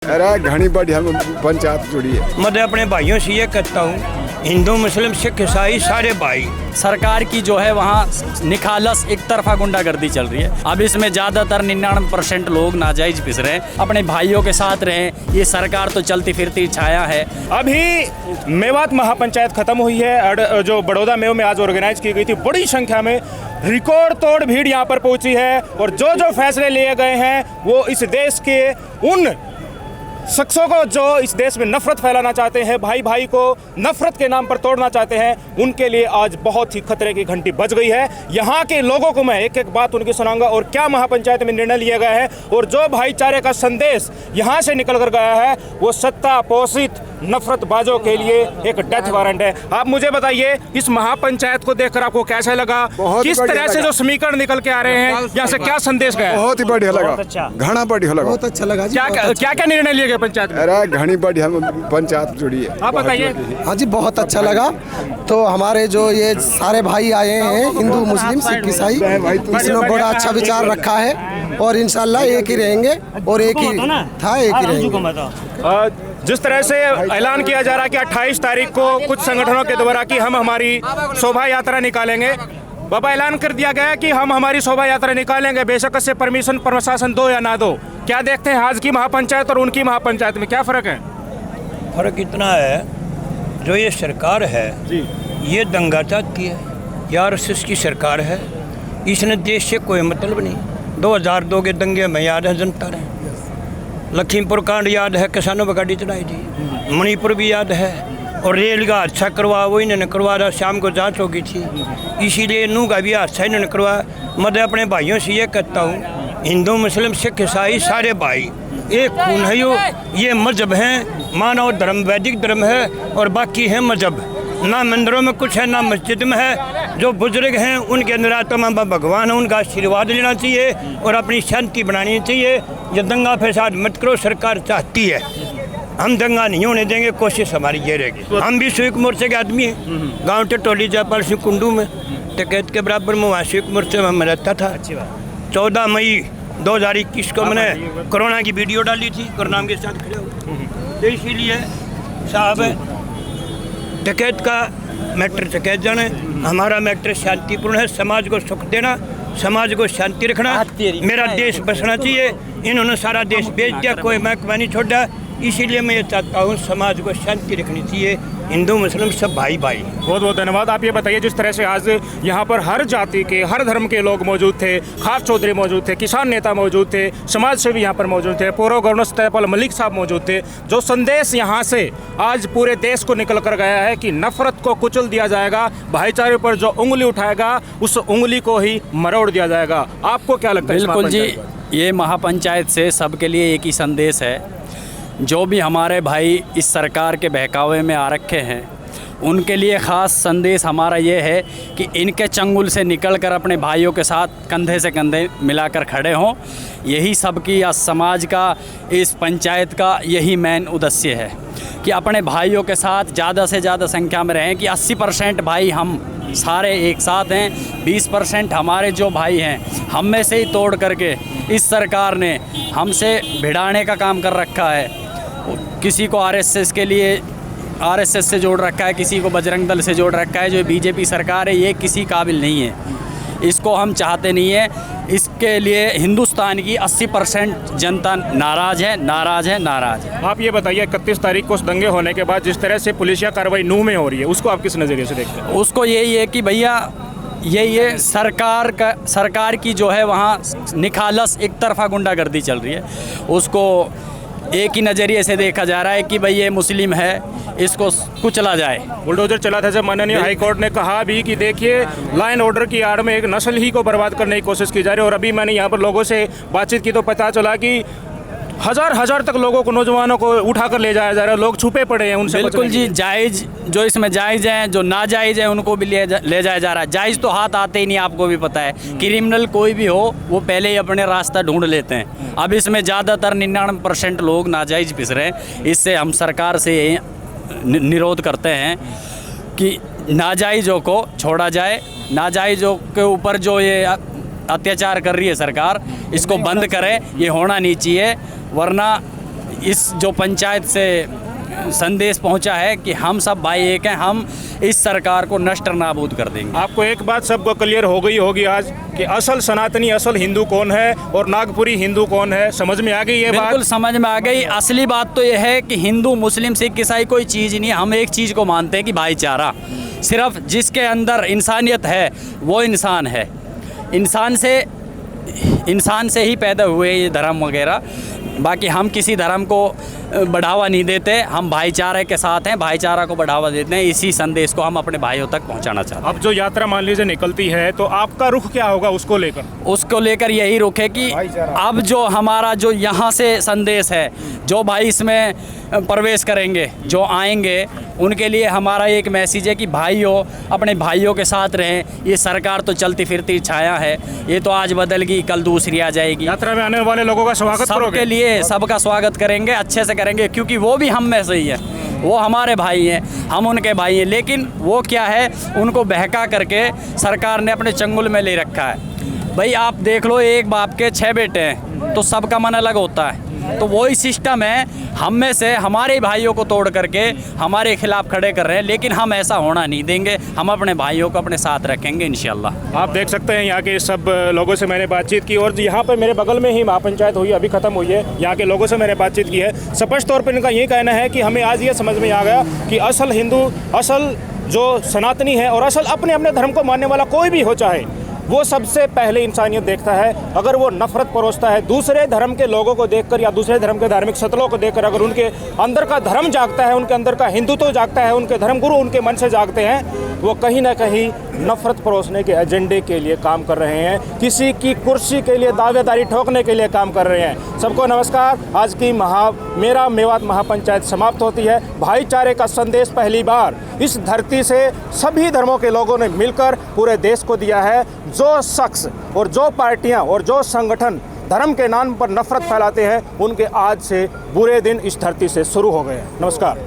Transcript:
अरे घनी बड़ी हम पंचायत जुड़ी है। मैं अपने भाइयों से ये कहता हूँ, हिंदू मुस्लिम सिख ईसाई सारे भाई। सरकार की जो है वहाँ निखालस एक तरफा गुंडागर्दी चल रही है। अब इसमें ज़्यादातर 99% लोग नाजायज पिस रहे हैं। अपने भाइयों के साथ रहें। ये सरकार तो चलती फिरती छाया है। अभी मेवात महापंचायत खत्म हुई है, जो बड़ौदा मेव में आज ऑर्गेनाइज की गई थी। बड़ी संख्या में रिकॉर्ड तोड़ भीड़ यहाँ पर पहुंची है और जो जो फैसले लिए गए हैं वो इस देश के उन शख्सों को जो इस देश में नफरत फैलाना चाहते हैं, भाई भाई को नफरत के नाम पर तोड़ना चाहते हैं, उनके लिए आज बहुत ही खतरे की घंटी बज गई है। यहाँ के लोगों को मैं एक एक बात उनकी सुनाऊंगा और क्या महापंचायत में निर्णय लिया गया है और जो भाईचारे का संदेश यहाँ से निकल कर गया है वो सत्ता पोषित नफरतबाजों के लिए एक डेथ वारंट है। आप मुझे बताइए, इस महापंचायत को देखकर आपको कैसा लगा? किस तरह से जो समीकरण निकल के आ रहे हैं, यहाँ से क्या संदेश गया? बहुत ही बढ़िया लगा, घना बढ़िया लगा, बहुत अच्छा लगा जी। क्या क्या निर्णय लिए गए पंचायत में? अरे घनी बढ़िया हम पंचायत जुड़ी है। आप बताइए। हाँ जी, बहुत अच्छा लगा। तो हमारे जो ये सारे भाई आए हैं, हिंदू मुस्लिम सिख ईसाई, इसमें बड़ा अच्छा विचार रखा है और इंशाल्लाह एक ही रहेंगे और एक ही था, एक ही रहेंगे। जिस तरह से ऐलान किया जा रहा है कि 28 तारीख को कुछ संगठनों के द्वारा कि हम हमारी शोभा यात्रा निकालेंगे। बाबा, ऐलान कर दिया गया कि हम हमारी शोभा यात्रा निकालेंगे, बेशक से परमिशन प्रशासन दो या ना दो। क्या देखते हैं आज की महापंचायत और उनकी महापंचायत में क्या फर्क है? फर्क इतना है, जो ये सरकार है ये दंगा चाहती है, ये आरएसएस की सरकार है। इसने देश से कोई मतलब नहीं। 2002 के दंगे में याद है जनता रहे, लखीमपुर कांड याद है, किसानों पर गाड़ी चढ़ाई थी, मणिपुर भी याद है और रेल का हादसा करवा वो इन्होंने करवा रहा। शाम को जांच होगी थी, इसीलिए नूह का भी हादसा इन्होंने करवाया। मैं अपने भाइयों से ये कहता हूँ, हिंदू मुस्लिम सिख ईसाई सारे भाई एक खून है। ये मजहब हैं, मानव धर्म वैदिक धर्म है और बाकी है मजहब। ना मंदिरों में कुछ है ना मस्जिद में है। जो बुजुर्ग हैं उनके अंदर आत्मा भगवान है, उनका आशीर्वाद लेना चाहिए और अपनी शांति बनानी चाहिए। ये दंगा फसाद मत करो, सरकार चाहती है। हम दंगा नहीं होने देंगे, कोशिश हमारी ये रहेगी। हम भी संयुक्त मोर्चे के आदमी हैं। गाँव टटोली जापाल सिंह कुंडू में टिकैत के बराबर में वहाँ संयुक्त मोर्चे में मैं रहता था। 14 मई 2021 को मैंने कोरोना की वीडियो डाली थी, कोरोना के साथ खड़े हो। तो इसीलिए साहब, टिकैत का मैटर टिकैत जाने, हमारा मैटर शांतिपूर्ण है। समाज को सुख देना, समाज को शांति रखना, मेरा देश बसना चाहिए। इन्होंने सारा देश बेच दिया, कोई महकमा नहीं छोड़ा। इसीलिए मैं ये चाहता हूँ, समाज को शांति रखनी चाहिए। हिंदू मुस्लिम सब भाई भाई। बहुत बहुत धन्यवाद। आप ये बताइए, जिस तरह से आज यहाँ पर हर जाति के हर धर्म के लोग मौजूद थे, खास चौधरी मौजूद थे, किसान नेता मौजूद थे, समाज सेवी यहाँ पर मौजूद थे, पूर्व गवर्नर सत्यपाल मलिक साहब मौजूद थे। जो संदेश यहाँ से आज पूरे देश को निकल कर गया है कि नफरत को कुचल दिया जाएगा, भाईचारे पर जो उंगली उठाएगा उस उंगली को ही मरोड़ दिया जाएगा। आपको क्या लगता है? बिल्कुल जी, ये महापंचायत से सबके लिए एक ही संदेश है। जो भी हमारे भाई इस सरकार के बहकावे में आ रखे हैं, उनके लिए ख़ास संदेश हमारा ये है कि इनके चंगुल से निकलकर अपने भाइयों के साथ कंधे से कंधे मिलाकर खड़े हों। यही सबकी या समाज का, इस पंचायत का यही मेन उद्देश्य है कि अपने भाइयों के साथ ज़्यादा से ज़्यादा संख्या में रहें। कि 80% भाई हम सारे एक साथ हैं, 20% हमारे जो भाई हैं हम में से ही तोड़ करके इस सरकार ने हमसे भिड़ाने का काम कर रखा है। किसी को आरएसएस के लिए आरएसएस से जोड़ रखा है, किसी को बजरंग दल से जोड़ रखा है। जो बीजेपी सरकार है ये किसी काबिल नहीं है, इसको हम चाहते नहीं है। इसके लिए हिंदुस्तान की 80% जनता नाराज़ है, नाराज़ है, नाराज़ है। आप ये बताइए, 31 तारीख को दंगे होने के बाद जिस तरह से पुलिसिया कार्रवाई नूह में हो रही है, उसको आप किस नज़रिए से देखते हैं? उसको यही है कि भैया ये सरकार की जो है वहाँ निखालस एक तरफा गुंडागर्दी चल रही है। उसको एक ही नज़रिए से देखा जा रहा है कि भाई ये मुस्लिम है, इसको कुचला जाए। बुलडोजर चला था। जब माननीय हाई कोर्ट ने कहा भी कि देखिए, लॉ एंड ऑर्डर की आड़ में एक नस्ल ही को बर्बाद करने की कोशिश की जा रही है। और अभी मैंने यहाँ पर लोगों से बातचीत की तो पता चला कि हजार तक लोगों को, नौजवानों को उठाकर ले जाया जा रहा है। लोग छुपे पड़े हैं उनसे। बिल्कुल जी, जायज़ जो इसमें जायज़ हैं, जो नाजायज़ है उनको भी ले जाया जा रहा है। जायज़ तो हाथ आते ही नहीं, आपको भी पता है। क्रिमिनल कोई भी हो वो पहले ही अपने रास्ता ढूंढ लेते हैं। अब इसमें ज़्यादातर 99% लोग नाजायज़ पिस रहे हैं। इससे हम सरकार से निरोध करते हैं कि नाजायज़ों को छोड़ा जाए। नाजायज़ों के ऊपर जो ये अत्याचार कर रही है सरकार, इसको बंद करे। ये होना नहीं चाहिए, वरना इस जो पंचायत से संदेश पहुंचा है कि हम सब भाई एक हैं, हम इस सरकार को नष्ट नाबूद कर देंगे। आपको एक बात सबको क्लियर हो गई होगी आज कि असल सनातनी, असल हिंदू कौन है और नागपुरी हिंदू कौन है। समझ में आ गई ये बात? बिल्कुल समझ में आ गई। असली बात तो यह है कि हिंदू मुस्लिम सिख ईसाई कोई चीज़ नहीं है। हम एक चीज़ को मानते हैं कि भाईचारा। सिर्फ जिसके अंदर इंसानियत है वो इंसान है। इंसान से ही पैदा हुए ये धर्म वगैरह। बाकी हम किसी धर्म को बढ़ावा नहीं देते, हम भाईचारे के साथ हैं, भाईचारा को बढ़ावा देते हैं। इसी संदेश को हम अपने भाइयों तक पहुंचाना चाहते हैं। अब जो यात्रा मान लीजिए निकलती है तो आपका रुख क्या होगा उसको लेकर? उसको लेकर यही रुख है कि अब जो हमारा जो यहाँ से संदेश है, जो भाई इसमें प्रवेश करेंगे, जो आएंगे, उनके लिए हमारा एक मैसेज है कि भाइयों अपने भाइयों के साथ रहें। ये सरकार तो चलती फिरती छाया है, ये तो आज बदलगी कल दूसरी आ जाएगी। यात्रा में आने वाले लोगों का स्वागत करोगे? सबके लिए सबका स्वागत करेंगे, अच्छे से करेंगे, क्योंकि वो भी हम में से ही है। वो हमारे भाई हैं, हम उनके भाई हैं। लेकिन वो क्या है, उनको बहका करके सरकार ने अपने चंगुल में ले रखा है। भाई आप देख लो, एक बाप के 6 बेटे हैं तो सबका मन अलग होता है। तो वही सिस्टम है, हम में से हमारे भाइयों को तोड़ करके हमारे खिलाफ खड़े कर रहे हैं। लेकिन हम ऐसा होना नहीं देंगे, हम अपने भाइयों को अपने साथ रखेंगे इंशाल्लाह। आप देख सकते हैं यहाँ के सब लोगों से मैंने बातचीत की और यहाँ पर मेरे बगल में ही महापंचायत हुई, अभी ख़त्म हुई है। यहाँ के लोगों से मैंने बातचीत की है। स्पष्ट तौर पर इनका ये कहना है कि हमें आज ये समझ में आ गया कि असल हिंदू, असल जो सनातनी है और असल अपने अपने धर्म को मानने वाला कोई भी हो, चाहे वो सबसे पहले इंसानियत देखता है। अगर वो नफरत परोसता है दूसरे धर्म के लोगों को देखकर या दूसरे धर्म के धार्मिक सतलों को देखकर, अगर उनके अंदर का धर्म जागता है, उनके अंदर का हिंदुत्व जागता है, उनके धर्मगुरु उनके मन से जागते हैं, वो कहीं ना कहीं नफरत परोसने के एजेंडे के लिए काम कर रहे हैं, किसी की कुर्सी के लिए दावेदारी ठोकने के लिए काम कर रहे हैं। सबको नमस्कार। आज की मेरा मेवात महापंचायत समाप्त होती है। भाईचारे का संदेश पहली बार इस धरती से सभी धर्मों के लोगों ने मिलकर पूरे देश को दिया है। जो शख्स और जो पार्टियां और जो संगठन धर्म के नाम पर नफरत फैलाते हैं, उनके आज से बुरे दिन इस धरती से शुरू हो गए हैं। नमस्कार।